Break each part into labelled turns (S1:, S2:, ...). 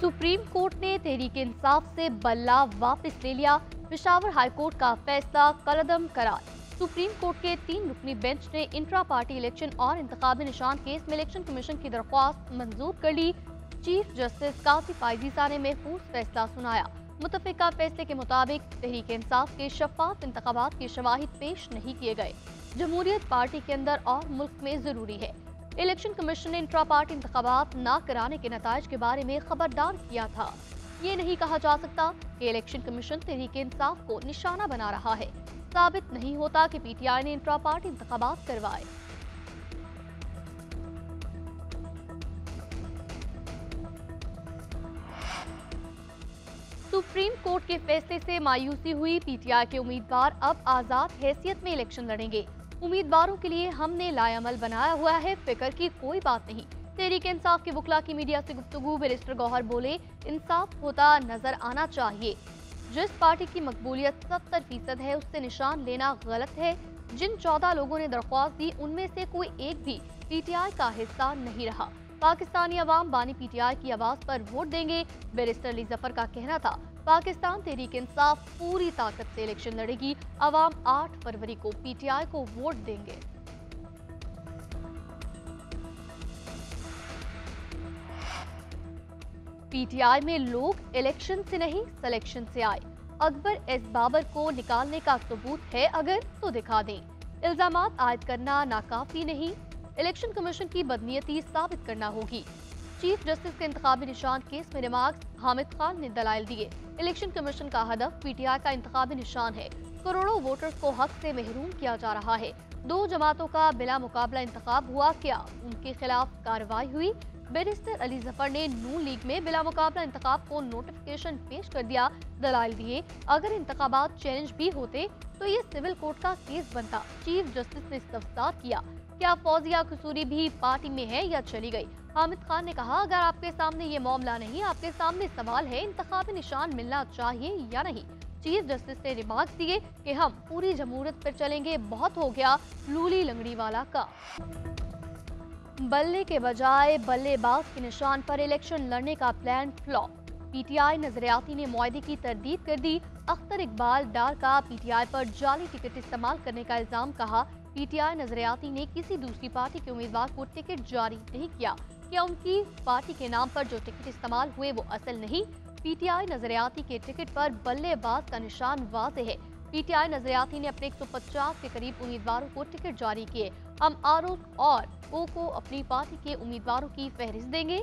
S1: Supreme court ने तहरीक इंसाफ से बल्ला वापस ले लिया। पेशावर हाई कोर्ट का फैसला कलअदम करार। सुप्रीम कोर्ट के 3 रुकनी बेंच ने इंट्रा पार्टी इलेक्शन और इंतखाबी निशान केस में इलेक्शन कमीशन की दरख्वास्त मंजूर कर ली। चीफ जस्टिस काजी फायजीसा ने महफूज फैसला सुनाया। मुतफिका फैसले के मुताबिक तहरीक इंसाफ के शफाफ इंतखाबात के शवाहिद पेश नहीं किए गए। जमहूरियत पार्टी के अंदर और मुल्क में जरूरी है। इलेक्शन कमीशन ने इंट्रा पार्टी इंतखाबात न कराने के नताइज के बारे में खबरदार किया था। ये नहीं कहा जा सकता कि इलेक्शन कमीशन तहरीक इंसाफ को निशाना बना रहा है। साबित नहीं होता कि पीटीआई ने इंट्रा पार्टी इंतखाबात करवाए। सुप्रीम कोर्ट के फैसले से मायूसी हुई। पीटीआई के उम्मीदवार अब आजाद हैसियत में इलेक्शन लड़ेंगे। उम्मीदवारों के लिए हमने लाएअमल बनाया हुआ है, फिक्र की कोई बात नहीं। तहरीक इंसाफ के वकला की मीडिया से गुफ्तगू। बैरिस्टर गौहर बोले, इंसाफ होता नजर आना चाहिए। जिस पार्टी की मकबूलियत 70% है उससे निशान लेना गलत है। जिन 14 लोगों ने दरख्वास्त दी उनमें से कोई एक भी पीटीआई का हिस्सा नहीं रहा। पाकिस्तानी अवाम बानी पीटीआई की आवाज पर वोट देंगे। बैरिस्टर अली जफर का कहना था, पाकिस्तान तहरीक इंसाफ पूरी ताकत से इलेक्शन लड़ेगी। अवाम 8 फरवरी को पीटीआई को वोट देंगे। पीटीआई में लोग इलेक्शन से नहीं सिलेक्शन से आए। अकबर एस बाबर को निकालने का सबूत है अगर तो दिखा दें। इल्जामात आयद करना नाकाफी नहीं, इलेक्शन कमीशन की बदनीयती साबित करना होगी। चीफ जस्टिस के इंतखाबी निशान केस में रिमार्क्स। हामिद खान ने दलाइल दिए। इलेक्शन कमीशन का हदफ पीटीआई का इंतखाबी निशान है। करोड़ों वोटर्स को हक से महरूम किया जा रहा है। 2 जमातों का बिला मुकाबला इंतखाब हुआ, क्या उनके खिलाफ कार्रवाई हुई? बैरिस्टर अली जफर ने नून लीग में बिला मुकाबला इंतखाब को नोटिफिकेशन पेश कर दिया। दलाइल दिए, अगर इंतखाबात चैलेंज भी होते तो ये सिविल कोर्ट का केस बनता। चीफ जस्टिस ने इस्तफसार किया, क्या फौजिया कसूरी भी पार्टी में है या चली गई? हामिद खान ने कहा, अगर आपके सामने ये मामला नहीं, आपके सामने सवाल है इंतखाबी निशान मिलना चाहिए या नहीं। चीफ जस्टिस ने रिमार्क्स दिए कि हम पूरी जमहूरियत पर चलेंगे, बहुत हो गया लूली लंगड़ी वाला का। बल्ले के बजाय बल्लेबाज के निशान पर इलेक्शन लड़ने का प्लान फ्लॉप। पीटीआई नजरियाती ने मुआहदे की तरदीद कर दी। अख्तर इकबाल डार का पीटीआई पर जाली टिकट इस्तेमाल करने का इल्जाम। कहा, पीटीआई नजरियाती ने किसी दूसरी पार्टी के उम्मीदवार को टिकट जारी नहीं किया। क्या उनकी पार्टी के नाम पर जो टिकट इस्तेमाल हुए वो असल नहीं? पीटीआई नजरियाती के टिकट पर बल्लेबाज का निशान वाज़ेह है। पीटीआई नजरियाती ने अपने 150 के करीब उम्मीदवारों को टिकट जारी किए। हम आर और ओ को अपनी पार्टी के उम्मीदवारों की फहरिस्त देंगे।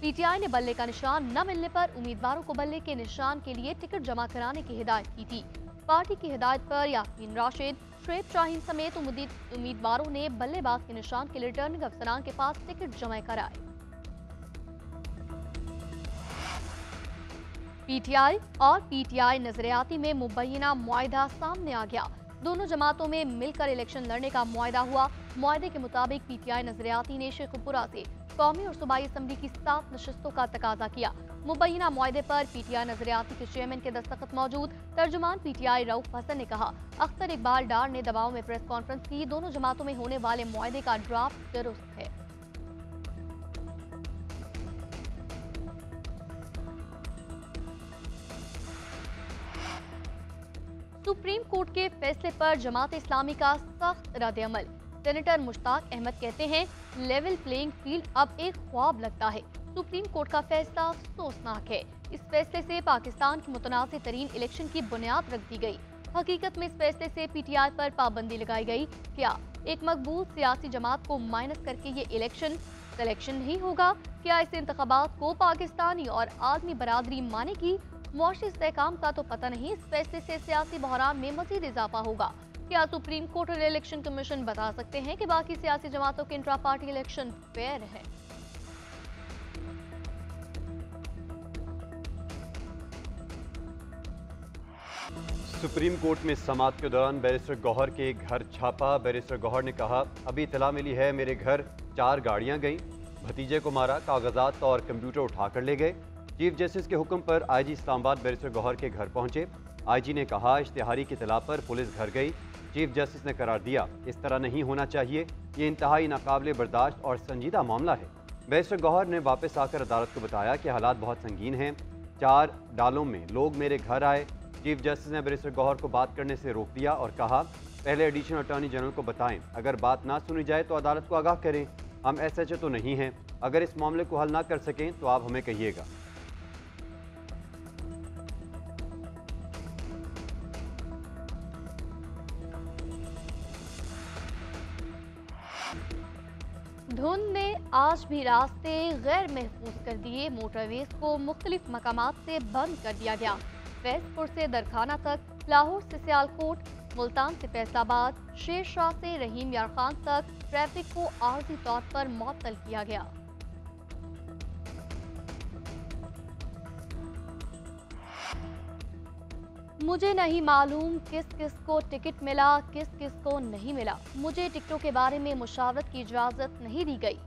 S1: पीटीआई ने बल्ले का निशान न मिलने पर उम्मीदवारों को बल्ले के निशान के लिए टिकट जमा कराने की हिदायत की थी। पार्टी की हिदायत पर यास्मीन राशिद, शुएब शाहीन समेत उम्मीदवारों ने बल्लेबाज के निशान के लिए रिटर्निंग अफसरान के पास टिकट जमा कराए। पीटीआई और पीटीआई नजरियाती में मुबैना मुआहिदा सामने आ गया। दोनों जमातों में मिलकर इलेक्शन लड़ने का मुआहिदा हुआ। मुआहिदे के मुताबिक पीटीआई नजरियाती ने शेखुपुरा से कौमी और सूबाई असम्बली की 7 नशस्तों का तकाजा किया। मुबैना मुआहिदे पर पीटीआई नजरियाती के चेयरमैन के दस्तखत मौजूद। तर्जुमान पीटीआई रऊफ हसन ने कहा, अख्तर इकबाल डार ने दबाव में प्रेस कॉन्फ्रेंस की। दोनों जमातों में होने वाले मुआहिदे का ड्राफ्ट दुरुस्त है। सुप्रीम कोर्ट के फैसले पर जमात इस्लामी का सख्त रद्द-ए-अमल। सेनेटर मुश्ताक अहमद कहते हैं, लेवल प्लेइंग फील्ड अब एक ख्वाब लगता है। सुप्रीम कोर्ट का फैसला अफसोसनाक है। इस फैसले से पाकिस्तान की मुतनाज़ तरीन इलेक्शन की बुनियाद रख दी गई। हकीकत में इस फैसले से पीटीआई पर पाबंदी लगाई गई। क्या एक मकबूल सियासी जमात को माइनस करके ये इलेक्शन सिलेक्शन नहीं होगा? क्या इस इंतखाबात को पाकिस्तानी और आलमी बरादरी मानेगी? मुआशी इस्तेहकाम का तो पता नहीं। इस फैसले से सियासी बहरान में मजीद इजाफा होगा। क्या सुप्रीम कोर्ट और इलेक्शन कमीशन बता सकते हैं कि बाकी सियासी जमातों के इंट्रा पार्टी इलेक्शन फेयर है?
S2: सुप्रीम कोर्ट में समाअत के दौरान बैरिस्टर गौहर के घर छापा। बैरिस्टर गौहर ने कहा, अभी इतला मिली है मेरे घर 4 गाड़ियां गईं, भतीजे को मारा, कागजात और कंप्यूटर उठाकर ले गए। चीफ जस्टिस के हुक्म पर आईजी इस्लामाबाद बैरिस्टर गौहर के घर पहुंचे। आईजी ने कहा, इश्तिहारी की इतला पर पुलिस घर गई। चीफ जस्टिस ने करार दिया, इस तरह नहीं होना चाहिए, ये इंतहाई नाकाबिले बर्दाश्त और संजीदा मामला है। बैरिस्टर गौहर ने वापस आकर अदालत को बताया कि हालात बहुत संगीन हैं। 4 डालों में लोग मेरे घर आए। चीफ जस्टिस ने बैरिस्टर गौहर को बात करने से रोक दिया और कहा, पहले एडिशनल अटॉर्नी जनरल को बताएं, अगर बात ना सुनी जाए तो अदालत को आगाह करें। हम SHO तो नहीं हैं, अगर इस मामले को हल ना कर सकें तो आप हमें कहिएगा।
S1: धुंध ने आज भी रास्ते गैर महफूज कर दिए। मोटरवेज को मुख्तलिफ मकामात से बंद कर दिया गया। फैजपुर से दरखाना तक, लाहौर से सियालकोट, मुल्तान से फैसलाबाद, शेरशाह से रहीम यार खान तक ट्रैफिक को आर्जी तौर पर मुअत्तल किया गया। मुझे नहीं मालूम किस किस को टिकट मिला, किस किस को नहीं मिला। मुझे टिकटों के बारे में मुशावरत की इजाजत नहीं दी गई।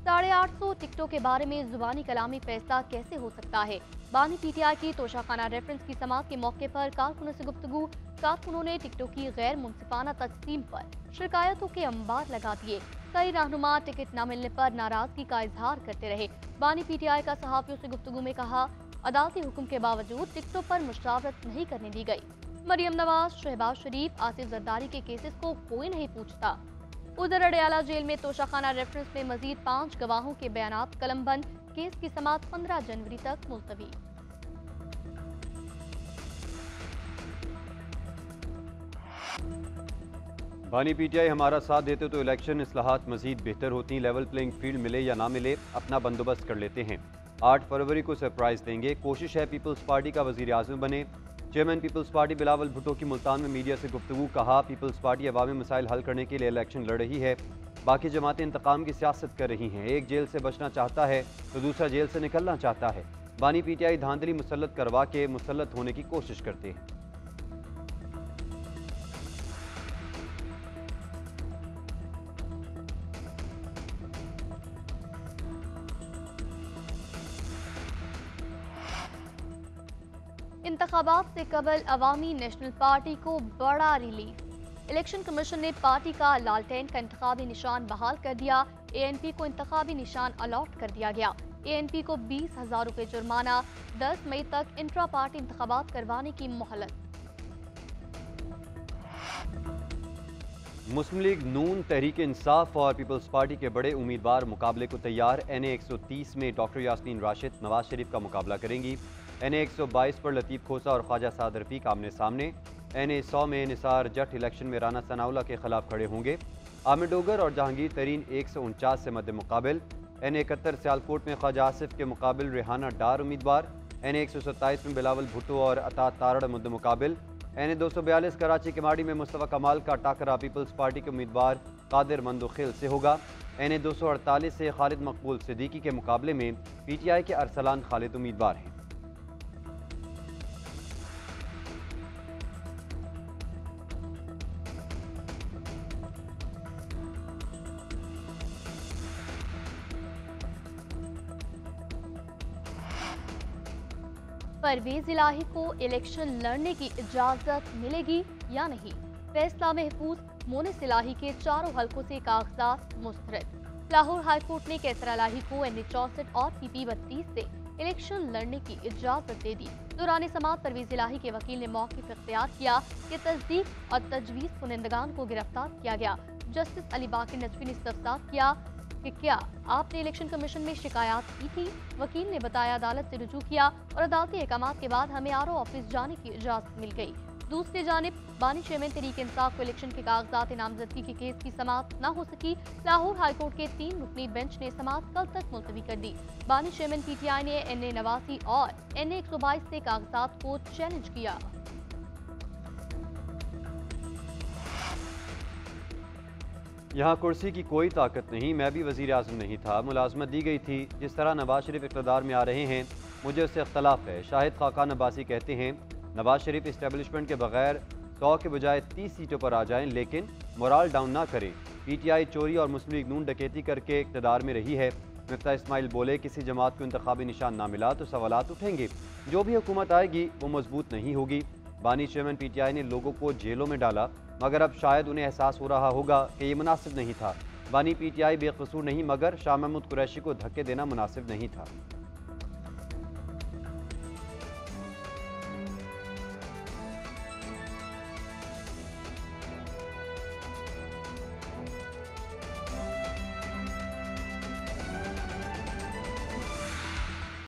S1: 850 टिकटों के बारे में जुबानी कलामी फैसला कैसे हो सकता है? बानी PTI की तोशाखाना रेफरेंस की समाअत के मौके पर कारकुनों से गुफ्तगू। कारकुनों ने टिकटों की गैर मुनसिफाना तकसीम पर शिकायतों के अंबार लगा दिए। कई रहनुमा टिकट न मिलने पर नाराजगी का इजहार करते रहे। बानी PTI का सहाफियों से गुफ्तगू में कहा, अदालती हुक्म के बावजूद टिकटों पर मुशावरत नहीं करने दी गई। मरियम नवाज, शहबाज शरीफ, आसिफ जरदारी के केसेस को कोई नहीं पूछता। उधर अडयाला जेल में तोशाखाना रेफरेंस में मजीद 5 गवाहों के बयानात कलमबंद। केस की समाअत 15 जनवरी तक मुलतवी।
S2: बानी PTI हमारा साथ देते तो इलेक्शन इस्लाहात मजीद बेहतर होती। लेवल प्लेइंग फील्ड मिले या ना मिले, अपना बंदोबस्त कर लेते हैं। 8 फरवरी को सरप्राइज देंगे। कोशिश है पीपल्स पार्टी का वजीर आज़म बने। चेयरमैन पीपल्स पार्टी बिलावल भुट्टो की मुल्तान में मीडिया से गुफ्तगू। कहा, पीपल्स पार्टी अवामी मसाइल हल करने के लिए इलेक्शन लड़ रही है। बाकी जमातें इंतकाम की सियासत कर रही हैं। एक जेल से बचना चाहता है तो दूसरा जेल से निकलना चाहता है। बानी PTI धांधली मुसल्लत करवा के मुसल्लत होने की कोशिश करते हैं।
S1: इंतखाबात से कबल अवामी नेशनल पार्टी को बड़ा रिलीफ। इलेक्शन कमीशन ने पार्टी का लालटेन का इंतखाबी निशान बहाल कर दिया। ANP को इंतखाबी निशान अलॉट कर दिया गया। ANP को 20,000 रुपए जुर्माना। 10 मई तक इंट्रा पार्टी इंतखाबात करवाने की मोहलत।
S2: मुस्लिम लीग नून, तहरीक इंसाफ और पीपल्स पार्टी के बड़े उम्मीदवार मुकाबले को तैयार। NA 130 में डॉक्टर यास्मीन राशिद नवाज शरीफ का मुकाबला करेंगी। NA 122 पर लतीफ़ खोसा और ख्वाजा साद रफ़ीक आमने सामने। NA 100 में निसार जट इलेक्शन में राना सनाउल्लाह के खिलाफ खड़े होंगे। आमिर डोगर और जहांगीर तरीन 149 से मद्दे मुकाबिल। NA 71 सियालकोट में ख्वाजा आसिफ के मुकाबिल रेहाना डार उम्मीदवार। NA 127 में बिलावल भुट्टो और अता तारड़ मुद्दे मुकाबिल। NA 242 कराची के माड़ी में मुस्तफ़ा कमाल का टाकरा पीपल्स पार्टी के उम्मीदवार कादिर मंदोखिल से होगा। NA 248 से खालिद मकबूल सिद्दीकी के मुकाबले में PTI के अरसलान खालिद उम्मीदवार हैं।
S1: परवेज इलाही को इलेक्शन लड़ने की इजाजत मिलेगी या नहीं? फैसला महफूज। मोनिस इलाही के चारों हलकों से कागजात मुस्तरद। लाहौर हाईकोर्ट ने कैसर इलाही को NA 64 और PP 32 से इलेक्शन लड़ने की इजाजत दे दी। दौरान समाअत परवेज इलाही के वकील ने मौक़िफ़ इख्तियार किया कि तस्दीक और तजवीज़ कुनिंदगान को गिरफ्तार किया गया। जस्टिस अली बाकर नजवी ने इस्तफसार किया कि क्या आपने इलेक्शन कमीशन में शिकायत की थी? वकील ने बताया, अदालत से रुजू किया और अदालती अहकामात के बाद हमें RO ऑफिस जाने की इजाजत मिल गई। दूसरी जानिब बानी चेयरमैन तहरीक इंसाफ को इलेक्शन के कागजात नामजदगी के केस की समाअत न हो सकी। लाहौर हाईकोर्ट के 3 रुकनी बेंच ने समाअत कल तक मुलतवी कर दी। बानी चेयरमैन PTI ने NA 89 और NA 122 से कागजात को चैलेंज किया।
S2: यहाँ कुर्सी की कोई ताकत नहीं, मैं भी वज़ीर आज़म नहीं था, मुलाजमत दी गई थी। जिस तरह नवाज शरीफ इक़्तिदार में आ रहे हैं मुझे उससे इख्तलाफ है। शाहिद खाकान अब्बासी कहते हैं, नवाज शरीफ इस्टेब्लिशमेंट के बगैर 100 के बजाय 30 सीटों पर आ जाएं, लेकिन मोराल डाउन ना करें। PTI चोरी और मुस्लिम लीग नून डकैती करके इक़्तिदार में रही है। मिफ्ता इस्माइल बोले, किसी जमात को इंतखाबी निशान ना मिला तो सवालात उठेंगे। जो भी हुकूमत आएगी वो मजबूत नहीं होगी। बानी चेयरमैन PTI ने लोगों को जेलों में डाला, मगर अब शायद उन्हें एहसास हो रहा होगा कि ये मुनासिब नहीं था। बानी पीटीआई बेकसूर नहीं, मगर शाह महमूद कुरैशी को धक्के देना मुनासिब नहीं था।